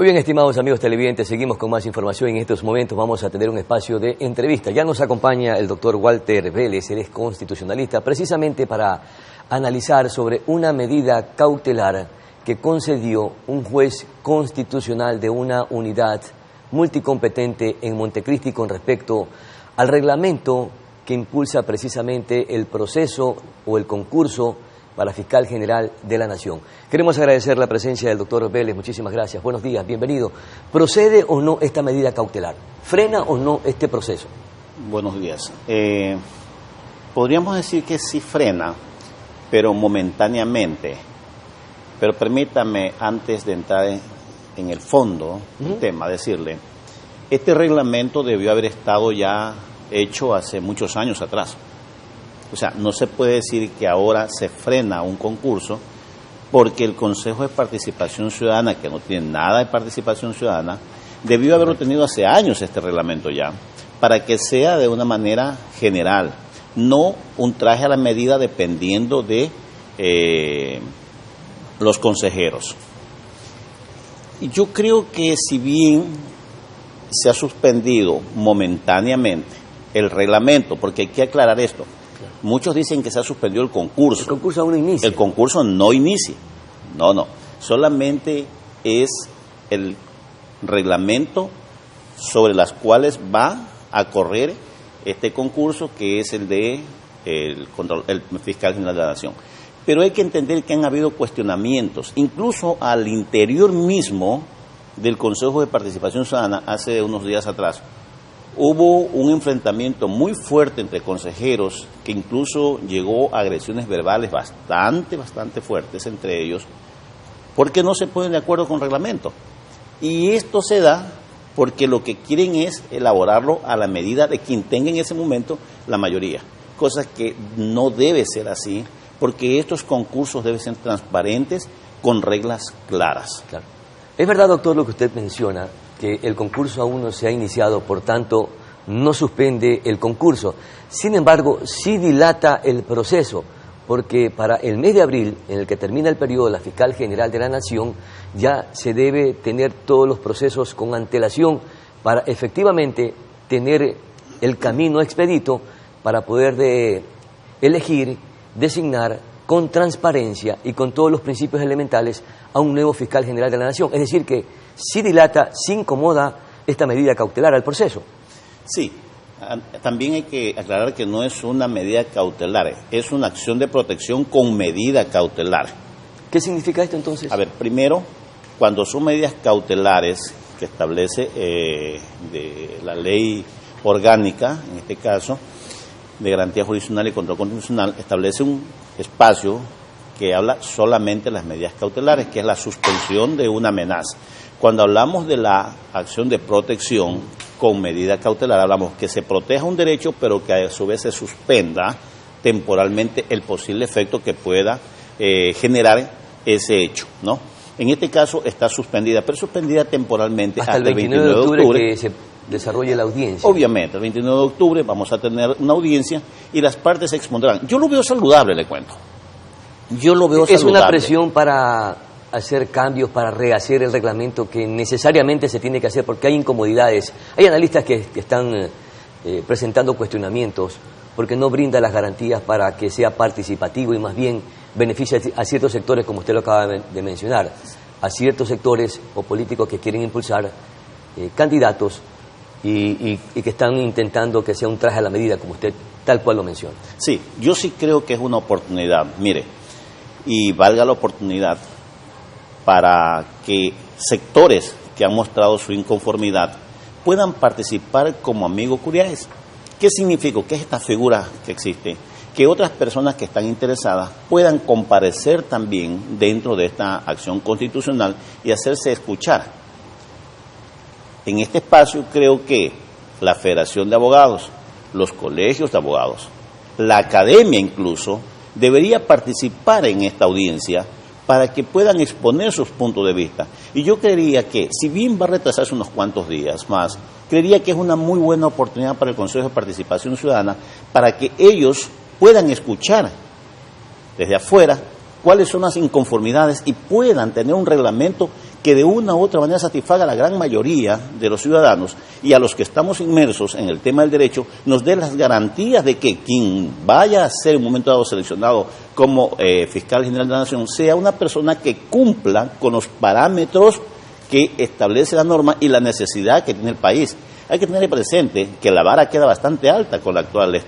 Muy bien, estimados amigos televidentes, seguimos con más información. En estos momentos vamos a tener un espacio de entrevista. Ya nos acompaña el doctor Walter Vélez, él es constitucionalista, precisamente para analizar sobre una medida cautelar que concedió un juez constitucional de una unidad multicompetente en Montecristi con respecto al reglamento que impulsa precisamente el proceso o el concurso para fiscal general de la Nación. Queremos agradecer la presencia del doctor Vélez, muchísimas gracias, buenos días, bienvenido. ¿Procede o no esta medida cautelar? ¿Frena o no este proceso? Buenos días. Podríamos decir que sí frena, pero momentáneamente. Pero permítame, antes de entrar en el fondo del tema, decirle, este reglamento debió haber estado ya hecho hace muchos años atrás. O sea, no se puede decir que ahora se frena un concurso porque el Consejo de Participación Ciudadana, que no tiene nada de participación ciudadana, debió haberlo tenido hace años este reglamento ya, para que sea de una manera general, no un traje a la medida dependiendo de los consejeros. Y yo creo que si bien se ha suspendido momentáneamente el reglamento, porque hay que aclarar esto, muchos dicen que se ha suspendido el concurso. El concurso aún no inicia. El concurso no inicia. No. Solamente es el reglamento sobre las cuales va a correr este concurso, que es el de el fiscal general de la Nación. Pero hay que entender que han habido cuestionamientos, incluso al interior mismo del Consejo de Participación Ciudadana, hace unos días atrás. Hubo un enfrentamiento muy fuerte entre consejeros que incluso llegó a agresiones verbales bastante fuertes entre ellos, porque no se ponen de acuerdo con el reglamento. Y esto se da porque lo que quieren es elaborarlo a la medida de quien tenga en ese momento la mayoría, cosa que no debe ser así, porque estos concursos deben ser transparentes con reglas claras. Claro. Es verdad, doctor, lo que usted menciona, que el concurso aún no se ha iniciado, por tanto, no suspende el concurso. Sin embargo, sí dilata el proceso, porque para el mes de abril, en el que termina el periodo de la Fiscal General de la Nación, ya se debe tener todos los procesos con antelación para efectivamente tener el camino expedito para poder elegir, designar con transparencia y con todos los principios elementales a un nuevo Fiscal General de la Nación. Es decir, que sí dilata, sí incomoda esta medida cautelar al proceso. Sí, también hay que aclarar que no es una medida cautelar, es una acción de protección con medida cautelar. ¿Qué significa esto entonces? A ver, primero, cuando son medidas cautelares que establece de la ley orgánica, en este caso, de garantía jurisdiccional y control constitucional, establece un espacio que habla solamente de las medidas cautelares, que es la suspensión de una amenaza. Cuando hablamos de la acción de protección con medida cautelar, hablamos que se proteja un derecho, pero que a su vez se suspenda temporalmente el posible efecto que pueda generar ese hecho, ¿no? En este caso está suspendida, pero suspendida temporalmente hasta el 29 de octubre que se desarrolle la audiencia. Obviamente, el 29 de octubre vamos a tener una audiencia y las partes se expondrán. Yo lo veo saludable, le cuento. Yo lo veo saludable. ¿Es una presión para hacer cambios, para rehacer el reglamento que necesariamente se tiene que hacer porque hay incomodidades? Hay analistas que están presentando cuestionamientos porque no brinda las garantías para que sea participativo y más bien beneficia a ciertos sectores, como usted lo acaba de mencionar, a ciertos sectores o políticos que quieren impulsar candidatos y que están intentando que sea un traje a la medida, como usted tal cual lo menciona. Sí, yo sí creo que es una oportunidad, mire, y valga la oportunidad para que sectores que han mostrado su inconformidad puedan participar como amigo curiaes. ¿Qué significa? ¿Qué es esta figura que existe? Que otras personas que están interesadas puedan comparecer también dentro de esta acción constitucional y hacerse escuchar. En este espacio creo que la Federación de Abogados, los colegios de abogados, la academia incluso, debería participar en esta audiencia para que puedan exponer sus puntos de vista. Y yo creería que, si bien va a retrasarse unos cuantos días más, creería que es una muy buena oportunidad para el Consejo de Participación Ciudadana para que ellos puedan escuchar desde afuera cuáles son las inconformidades y puedan tener un reglamento que de una u otra manera satisfaga a la gran mayoría de los ciudadanos y a los que estamos inmersos en el tema del derecho, nos dé las garantías de que quien vaya a ser en un momento dado seleccionado como fiscal general de la Nación sea una persona que cumpla con los parámetros que establece la norma y la necesidad que tiene el país. Hay que tener presente que la vara queda bastante alta con la actual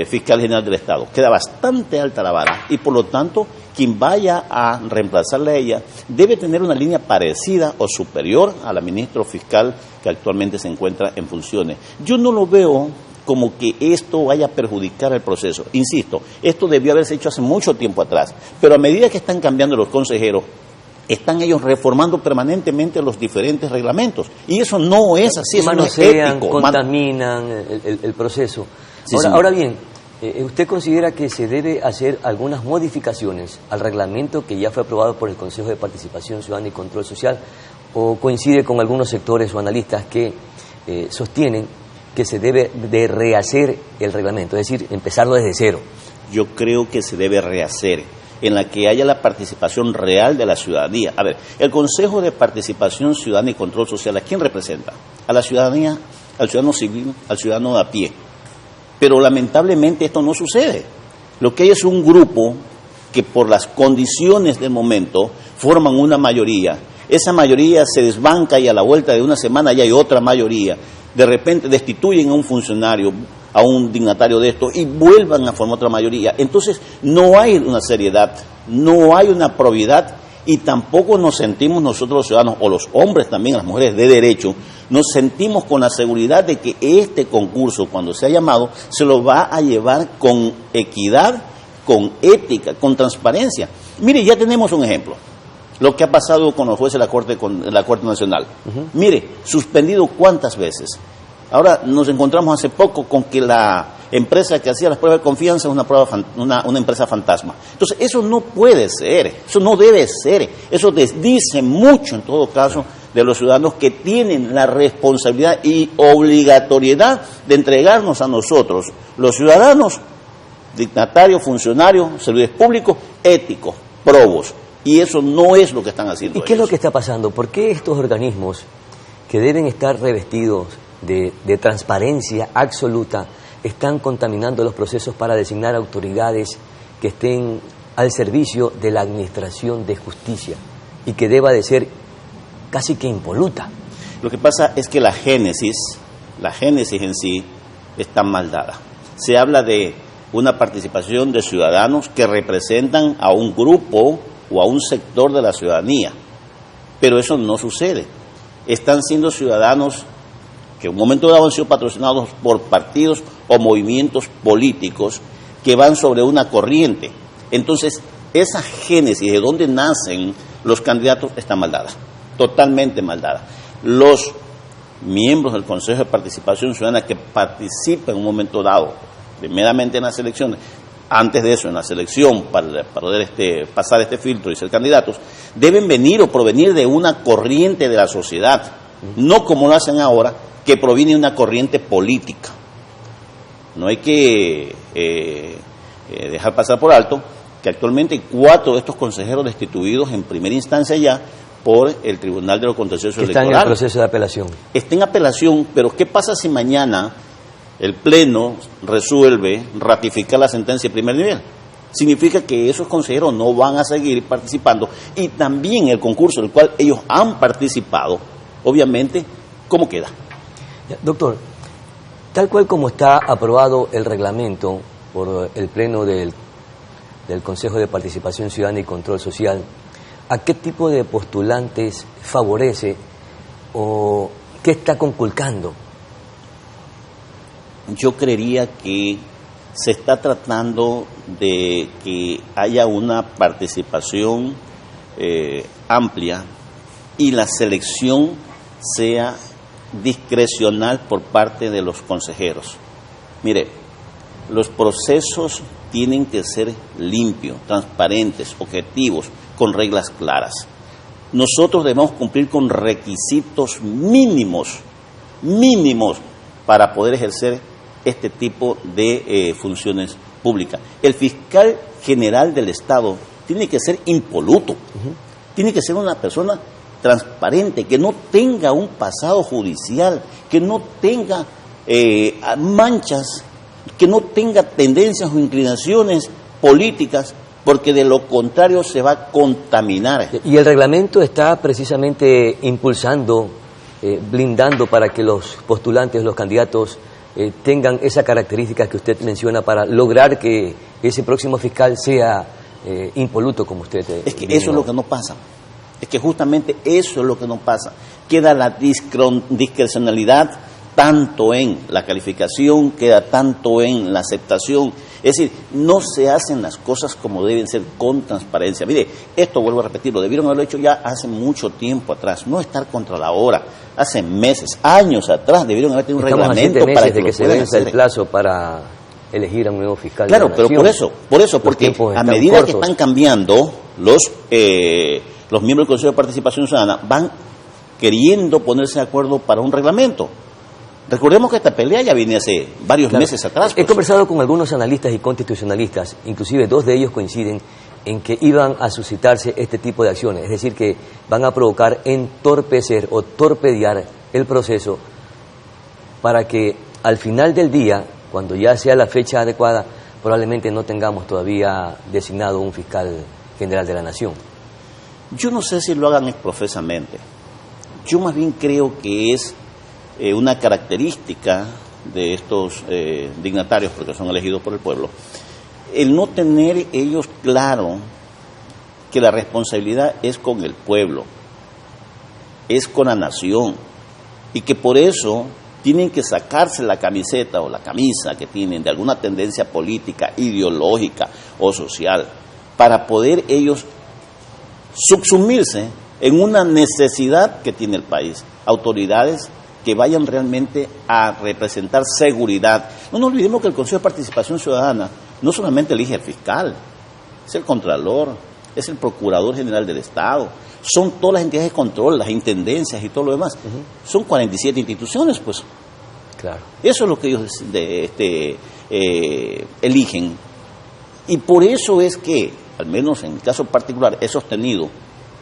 fiscal general del Estado. Queda bastante alta la vara y por lo tanto quien vaya a reemplazarla a ella debe tener una línea parecida o superior a la ministra fiscal que actualmente se encuentra en funciones. Yo no lo veo como que esto vaya a perjudicar el proceso. Insisto, esto debió haberse hecho hace mucho tiempo atrás, pero a medida que están cambiando los consejeros, están ellos reformando permanentemente los diferentes reglamentos. Y eso no es así, eso no es ético. Contaminan el proceso. Sí, ahora bien, ¿usted considera que se debe hacer algunas modificaciones al reglamento que ya fue aprobado por el Consejo de Participación Ciudadana y Control Social? ¿O coincide con algunos sectores o analistas que sostienen que se debe de rehacer el reglamento, es decir, empezarlo desde cero? Yo creo que se debe rehacer, en la que haya la participación real de la ciudadanía. A ver, el Consejo de Participación Ciudadana y Control Social, ¿a quién representa? A la ciudadanía, al ciudadano civil, al ciudadano de a pie. Pero lamentablemente esto no sucede. Lo que hay es un grupo que por las condiciones del momento forman una mayoría. Esa mayoría se desbanca y a la vuelta de una semana ya hay otra mayoría. De repente destituyen a un funcionario, a un dignatario de esto y vuelvan a formar otra mayoría. Entonces no hay una seriedad, no hay una probidad y tampoco nos sentimos nosotros los ciudadanos, o los hombres también, las mujeres de derecho, nos sentimos con la seguridad de que este concurso, cuando sea llamado, se lo va a llevar con equidad, con ética, con transparencia. Mire, ya tenemos un ejemplo. Lo que ha pasado con los jueces de la Corte Nacional. Mire, suspendido cuántas veces. Ahora nos encontramos hace poco con que la empresa que hacía las pruebas de confianza es una empresa fantasma. Entonces, eso no puede ser, eso no debe ser. Eso desdice mucho, en todo caso, de los ciudadanos que tienen la responsabilidad y obligatoriedad de entregarnos a nosotros, los ciudadanos, dignatarios, funcionarios, servidores públicos, éticos, probos. Y eso no es lo que están haciendo. ¿Y qué es lo que está pasando? ¿Por qué estos organismos que deben estar revestidos de transparencia absoluta están contaminando los procesos para designar autoridades que estén al servicio de la administración de justicia y que deba de ser casi que impoluta? Lo que pasa es que la génesis en sí está mal dada. Se habla de una participación de ciudadanos que representan a un grupo o a un sector de la ciudadanía, pero eso no sucede. Están siendo ciudadanos que en un momento dado han sido patrocinados por partidos o movimientos políticos que van sobre una corriente. Entonces, esa génesis de donde nacen los candidatos está mal dada, totalmente mal dada. Los miembros del Consejo de Participación Ciudadana que participan en un momento dado, primeramente en las elecciones, antes de eso, en la selección, para poder pasar este filtro y ser candidatos, deben venir o provenir de una corriente de la sociedad, no como lo hacen ahora, que proviene de una corriente política. No hay que dejar pasar por alto que actualmente hay 4 de estos consejeros destituidos en primera instancia ya por el Tribunal de lo Contencioso Electoral. Está en el proceso de apelación. Está en apelación, pero ¿qué pasa si mañana el Pleno resuelve ratificar la sentencia de primer nivel? Significa que esos consejeros no van a seguir participando y también el concurso del cual ellos han participado, obviamente, ¿cómo queda? Doctor, tal cual como está aprobado el reglamento por el Pleno del Consejo de Participación Ciudadana y Control Social, ¿a qué tipo de postulantes favorece o qué está conculcando? Yo creería que se está tratando de que haya una participación amplia y la selección sea discrecional por parte de los consejeros. Mire, los procesos tienen que ser limpios, transparentes, objetivos, con reglas claras. Nosotros debemos cumplir con requisitos mínimos para poder ejercer este tipo de funciones públicas. El fiscal general del Estado tiene que ser impoluto. Tiene que ser una persona transparente, que no tenga un pasado judicial, que no tenga manchas, que no tenga tendencias o inclinaciones políticas, porque de lo contrario se va a contaminar. Y el reglamento está precisamente impulsando, blindando para que los postulantes, los candidatos, tengan esa característica que usted menciona para lograr que ese próximo fiscal sea impoluto, como usted es que eso es lo que no pasa. Es que justamente eso es lo que no pasa. Queda la discrecionalidad tanto en la calificación, queda tanto en la aceptación. Es decir, no se hacen las cosas como deben ser, con transparencia. Mire, esto vuelvo a repetirlo, debieron haberlo hecho ya hace mucho tiempo atrás, no estar contra la hora, hace meses, años atrás, debieron haber tenido un reglamento para que se venza el plazo para elegir a un nuevo fiscal. Claro, pero por eso, porque a medida que están cambiando los miembros del Consejo de Participación Ciudadana, van queriendo ponerse de acuerdo para un reglamento. Recordemos que esta pelea ya viene hace varios meses atrás. He conversado con algunos analistas y constitucionalistas, inclusive 2 de ellos coinciden en que iban a suscitarse este tipo de acciones, es decir, que van a provocar entorpecer o torpedear el proceso para que al final del día, cuando ya sea la fecha adecuada, probablemente no tengamos todavía designado un fiscal general de la Nación. Yo no sé si lo hagan exprofesamente. Yo más bien creo que es una característica de estos dignatarios, porque son elegidos por el pueblo, el no tener ellos claro que la responsabilidad es con el pueblo, es con la nación, y que por eso tienen que sacarse la camiseta o la camisa que tienen de alguna tendencia política, ideológica o social, para poder ellos subsumirse en una necesidad que tiene el país. Autoridades que vayan realmente a representar seguridad. No nos olvidemos que el Consejo de Participación Ciudadana no solamente elige al fiscal, es el Contralor, es el Procurador General del Estado, son todas las entidades de control, las intendencias y todo lo demás. Son 47 instituciones, pues. Claro. Eso es lo que ellos eligen. Y por eso es que, al menos en mi caso particular, he sostenido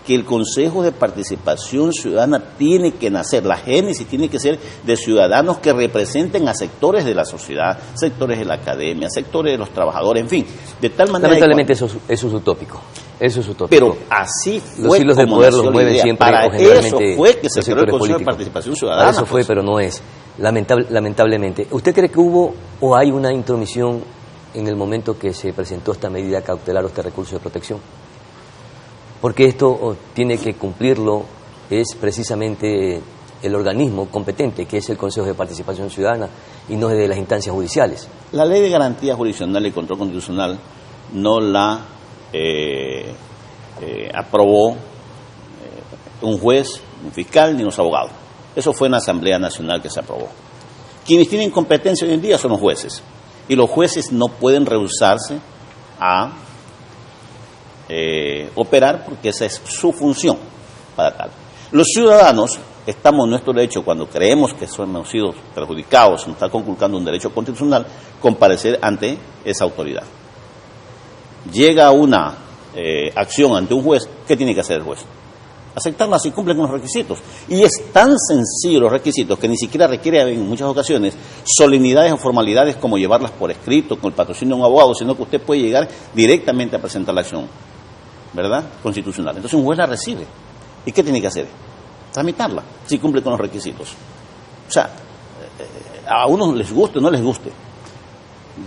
que el Consejo de Participación Ciudadana tiene que nacer, la génesis tiene que ser de ciudadanos que representen a sectores de la sociedad, sectores de la academia, sectores de los trabajadores, en fin, de tal manera... Lamentablemente eso es utópico. Eso es utópico. Pero así fue. Los hilos del poder los mueven siempre. Para eso fue que se creó el Consejo de Participación Ciudadana. Para eso fue, pero no es. Lamentablemente. ¿Usted cree que hubo o hay una intromisión en el momento que se presentó esta medida cautelar o este recurso de protección? Porque esto tiene que cumplirlo es precisamente el organismo competente, que es el Consejo de Participación Ciudadana, y no de las instancias judiciales. La Ley de Garantía Jurisdiccional y Control Constitucional no la aprobó un juez, un fiscal, ni los abogados. Eso fue en la Asamblea Nacional que se aprobó. Quienes tienen competencia hoy en día son los jueces, y los jueces no pueden rehusarse a operar, porque esa es su función para tal. Los ciudadanos estamos en nuestro derecho, cuando creemos que hemos sido perjudicados, nos está conculcando un derecho constitucional, comparecer ante esa autoridad. Llega una acción ante un juez, ¿qué tiene que hacer el juez? Aceptarla si cumple con los requisitos. Y es tan sencillo los requisitos que ni siquiera requiere en muchas ocasiones solemnidades o formalidades como llevarlas por escrito con el patrocinio de un abogado, sino que usted puede llegar directamente a presentar la acción, ¿verdad?, constitucional. Entonces un juez la recibe. ¿Y qué tiene que hacer? Tramitarla, si cumple con los requisitos. O sea, a unos les guste o no les guste.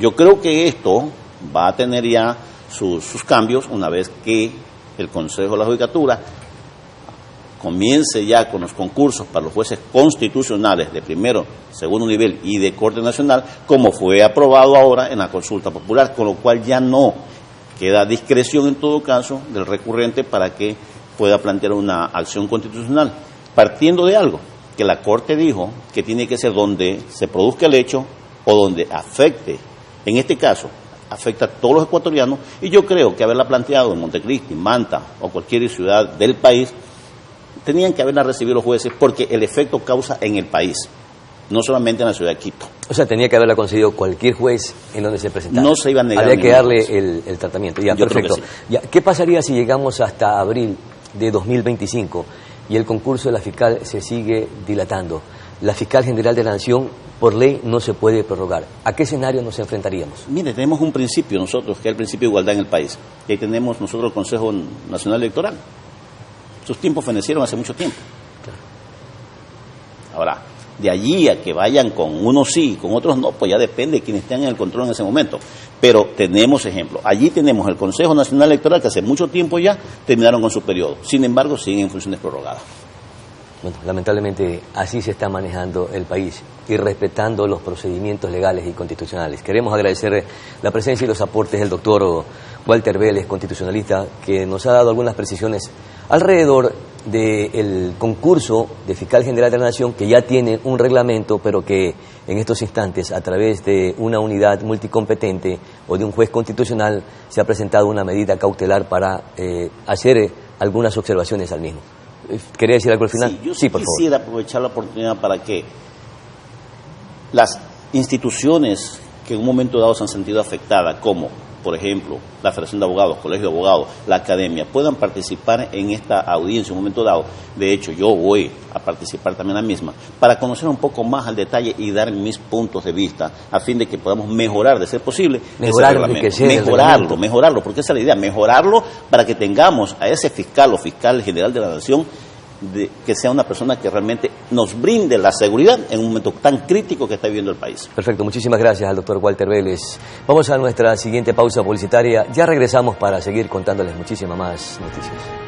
Yo creo que esto va a tener ya sus cambios una vez que el Consejo de la Judicatura comience ya con los concursos para los jueces constitucionales de primero, segundo nivel y de Corte Nacional, como fue aprobado ahora en la consulta popular, con lo cual ya no queda discreción en todo caso del recurrente para que pueda plantear una acción constitucional, partiendo de algo que la Corte dijo que tiene que ser donde se produzca el hecho o donde afecte, en este caso, afecta a todos los ecuatorianos, y yo creo que haberla planteado en Montecristi, Manta o cualquier ciudad del país, tenían que haberla recibido los jueces porque el efecto causa en el país, no solamente en la ciudad de Quito. O sea, tenía que haberla concedido cualquier juez en donde se presentara. No se iba a negar. Había que darle el tratamiento. Ya, yo perfecto. creo que sí. Ya, ¿qué pasaría si llegamos hasta abril de 2025 y el concurso de la fiscal se sigue dilatando. La fiscal general de la Nación, por ley, no se puede prorrogar. ¿A qué escenario nos enfrentaríamos? Mire, tenemos un principio nosotros, que es el principio de igualdad en el país. Y ahí tenemos nosotros el Consejo Nacional Electoral. Sus tiempos fenecieron hace mucho tiempo. Claro. Ahora, de allí a que vayan con unos sí y con otros no, pues ya depende de quienes tengan el control en ese momento. Pero tenemos ejemplos. Allí tenemos el Consejo Nacional Electoral, que hace mucho tiempo ya terminaron con su periodo. Sin embargo, siguen en funciones prorrogadas. Bueno, lamentablemente así se está manejando el país y respetando los procedimientos legales y constitucionales. Queremos agradecer la presencia y los aportes del doctor Walter Vélez, constitucionalista, que nos ha dado algunas precisiones alrededor del concurso de Fiscal General de la Nación, que ya tiene un reglamento, pero que en estos instantes, a través de una unidad multicompetente o de un juez constitucional, se ha presentado una medida cautelar para hacer algunas observaciones al mismo. ¿Quería decir algo al final? Sí, yo quisiera aprovechar la oportunidad para que las instituciones que en un momento dado se han sentido afectadas, como por ejemplo la Federación de Abogados, Colegio de Abogados, la Academia, puedan participar en esta audiencia en un momento dado. De hecho, yo voy a participar también en la misma, para conocer un poco más al detalle y dar mis puntos de vista, a fin de que podamos mejorar, de ser posible, mejorarlo, porque esa es la idea, mejorarlo para que tengamos a ese fiscal o fiscal general de la Nación, que sea una persona que realmente nos brinde la seguridad en un momento tan crítico que está viviendo el país. Perfecto, muchísimas gracias al doctor Walter Vélez. Vamos a nuestra siguiente pausa publicitaria, ya regresamos para seguir contándoles muchísimas más noticias.